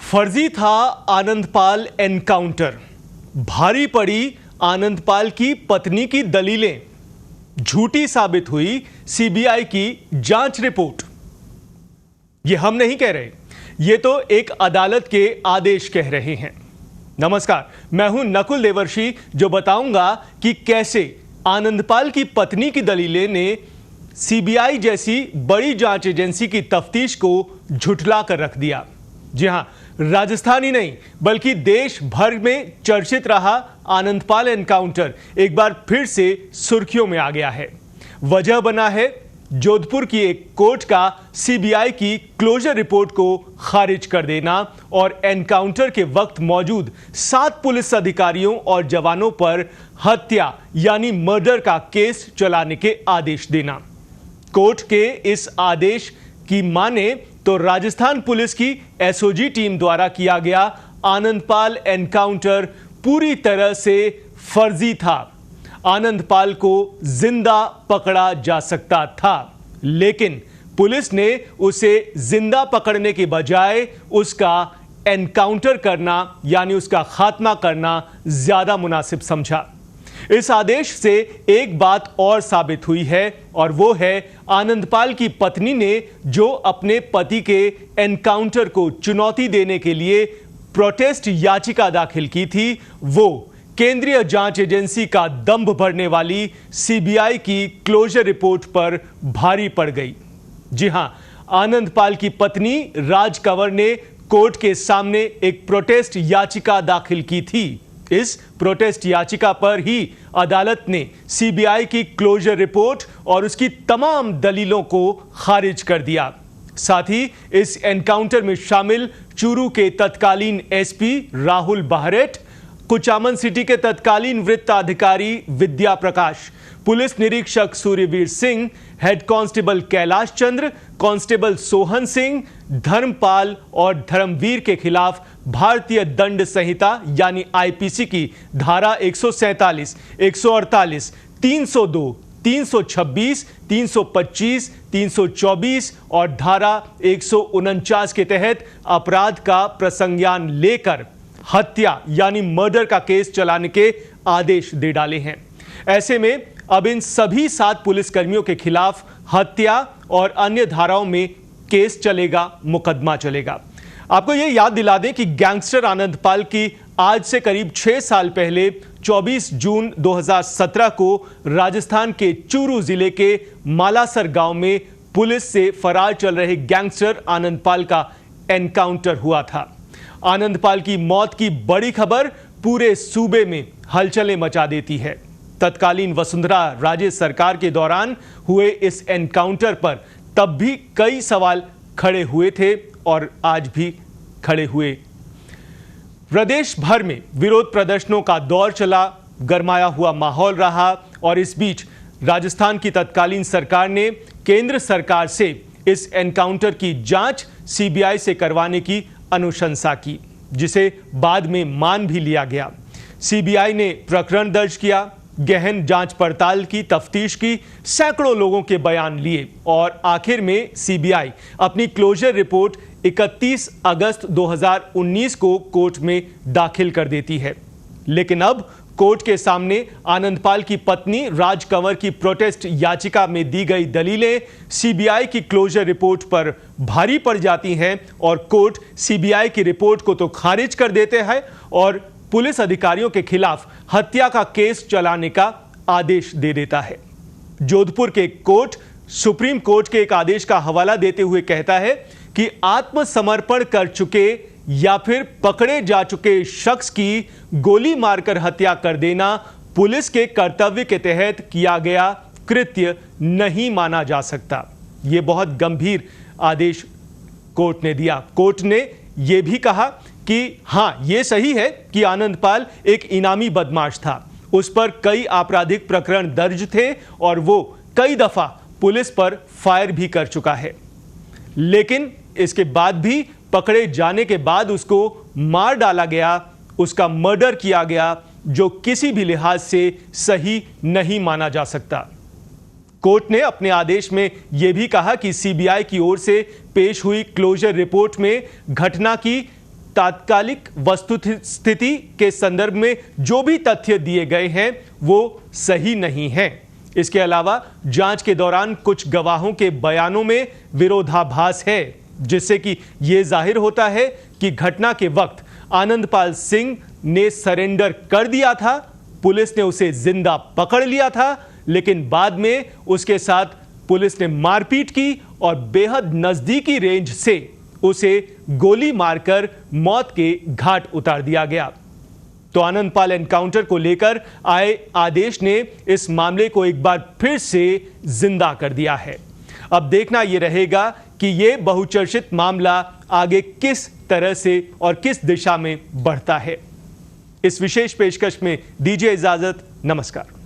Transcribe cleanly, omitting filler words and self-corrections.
फर्जी था आनंदपाल एनकाउंटर। भारी पड़ी आनंदपाल की पत्नी की दलीलें। झूठी साबित हुई सीबीआई की जांच रिपोर्ट। यह हम नहीं कह रहे, ये तो एक अदालत के आदेश कह रहे हैं। नमस्कार, मैं हूं नकुल देवर्षि, जो बताऊंगा कि कैसे आनंदपाल की पत्नी की दलीलें ने सीबीआई जैसी बड़ी जांच एजेंसी की तफ्तीश को झुठला कर रख दिया। जी हां, राजस्थान ही नहीं बल्कि देश भर में चर्चित रहा आनंदपाल एनकाउंटर एक बार फिर से सुर्खियों में आ गया है। वजह बना है जोधपुर की एक कोर्ट का सीबीआई की क्लोजर रिपोर्ट को खारिज कर देना और एनकाउंटर के वक्त मौजूद 7 पुलिस अधिकारियों और जवानों पर हत्या यानी मर्डर का केस चलाने के आदेश देना। कोर्ट के इस आदेश की माने तो राजस्थान पुलिस की एसओजी टीम द्वारा किया गया आनंदपाल एनकाउंटर पूरी तरह से फर्जी था। आनंदपाल को जिंदा पकड़ा जा सकता था, लेकिन पुलिस ने उसे जिंदा पकड़ने के बजाय उसका एनकाउंटर करना यानी उसका खात्मा करना ज्यादा मुनासिब समझा। इस आदेश से एक बात और साबित हुई है और वो है आनंदपाल की पत्नी ने जो अपने पति के एनकाउंटर को चुनौती देने के लिए प्रोटेस्ट याचिका दाखिल की थी, वो केंद्रीय जांच एजेंसी का दंभ भरने वाली सीबीआई की क्लोजर रिपोर्ट पर भारी पड़ गई। जी हां, आनंदपाल की पत्नी राज कंवर ने कोर्ट के सामने एक प्रोटेस्ट याचिका दाखिल की थी। इस प्रोटेस्ट याचिका पर ही अदालत ने सीबीआई की क्लोजर रिपोर्ट और उसकी तमाम दलीलों को खारिज कर दिया। साथ ही इस एनकाउंटर में शामिल चूरू के तत्कालीन एसपी राहुल बहरेट, कुचामन सिटी के तत्कालीन वृत्ताधिकारी विद्या प्रकाश, पुलिस निरीक्षक Suryaveer Singh, head constable Kailash Chandra, constable Sohan Singh, Dharmpal और धर्मवीर के खिलाफ भारतीय दंड संहिता यानी आईपीसी की धारा 147, 148, 302, 326, 325, 324 और धारा 149 के तहत अपराध का प्रसंज्ञान लेकर हत्या यानी मर्डर का केस चलाने के आदेश दे डाले हैं। ऐसे में अब इन सभी 7 पुलिसकर्मियों के खिलाफ हत्या और अन्य धाराओं में केस चलेगा, मुकदमा चलेगा। आपको यह याद दिला दें कि गैंगस्टर आनंदपाल की आज से करीब 6 साल पहले 24 जून 2017 को राजस्थान के चूरू जिले के मालासर गांव में पुलिस से फरार चल रहे गैंगस्टर आनंदपाल का एनकाउंटर हुआ था। आनंदपाल की मौत की बड़ी खबर पूरे सूबे में हलचलें मचा देती है। तत्कालीन वसुंधरा राजे सरकार के दौरान हुए इस एनकाउंटर पर तब भी कई सवाल खड़े हुए थे और आज भी खड़े हुए। प्रदेश भर में विरोध प्रदर्शनों का दौर चला, गरमाया हुआ माहौल रहा और इस बीच राजस्थान की तत्कालीन सरकार ने केंद्र सरकार से इस एनकाउंटर की जांच सीबीआई से करवाने की अनुशंसा की, जिसे बाद में मान भी लिया गया। सीबीआई ने प्रकरण दर्ज किया, गहन जांच पड़ताल की, तफ्तीश की, सैकड़ों लोगों के बयान लिए और आखिर में सीबीआई अपनी क्लोजर रिपोर्ट 31 अगस्त 2019 को कोर्ट में दाखिल कर देती है। लेकिन अब कोर्ट के सामने आनंदपाल की पत्नी राज कंवर की प्रोटेस्ट याचिका में दी गई दलीलें सीबीआई की क्लोजर रिपोर्ट पर भारी पड़ जाती हैं और कोर्ट सीबीआई की रिपोर्ट को तो खारिज कर देते हैं और पुलिस अधिकारियों के खिलाफ हत्या का केस चलाने का आदेश दे देता है। जोधपुर के कोर्ट सुप्रीम कोर्ट के एक आदेश का हवाला देते हुए कहता है कि आत्मसमर्पण कर चुके या फिर पकड़े जा चुके शख्स की गोली मारकर हत्या कर देना पुलिस के कर्तव्य के तहत किया गया कृत्य नहीं माना जा सकता। यह बहुत गंभीर आदेश कोर्ट ने दिया। कोर्ट ने यह भी कहा कि हां, यह सही है कि आनंदपाल एक इनामी बदमाश था, उस पर कई आपराधिक प्रकरण दर्ज थे और वो कई दफा पुलिस पर फायर भी कर चुका है, लेकिन इसके बाद भी पकड़े जाने के बाद उसको मार डाला गया, उसका मर्डर किया गया, जो किसी भी लिहाज से सही नहीं माना जा सकता। कोर्ट ने अपने आदेश में यह भी कहा कि सीबीआई की ओर से पेश हुई क्लोजर रिपोर्ट में घटना की तात्कालिक वस्तुस्थिति के संदर्भ में जो भी तथ्य दिए गए हैं वो सही नहीं हैं। इसके अलावा जांच के दौरान कुछ गवाहों के बयानों में विरोधाभास है, जिससे कि यह जाहिर होता है कि घटना के वक्त आनंदपाल सिंह ने सरेंडर कर दिया था, पुलिस ने उसे जिंदा पकड़ लिया था, लेकिन बाद में उसके साथ पुलिस ने मारपीट की और बेहद नजदीकी रेंज से उसे गोली मारकर मौत के घाट उतार दिया गया। तो आनंदपाल एनकाउंटर को लेकर आए आदेश ने इस मामले को एक बार फिर से जिंदा कर दिया है। अब देखना यह रहेगा कि यह बहुचर्चित मामला आगे किस तरह से और किस दिशा में बढ़ता है। इस विशेष पेशकश में दीजिए इजाजत। नमस्कार।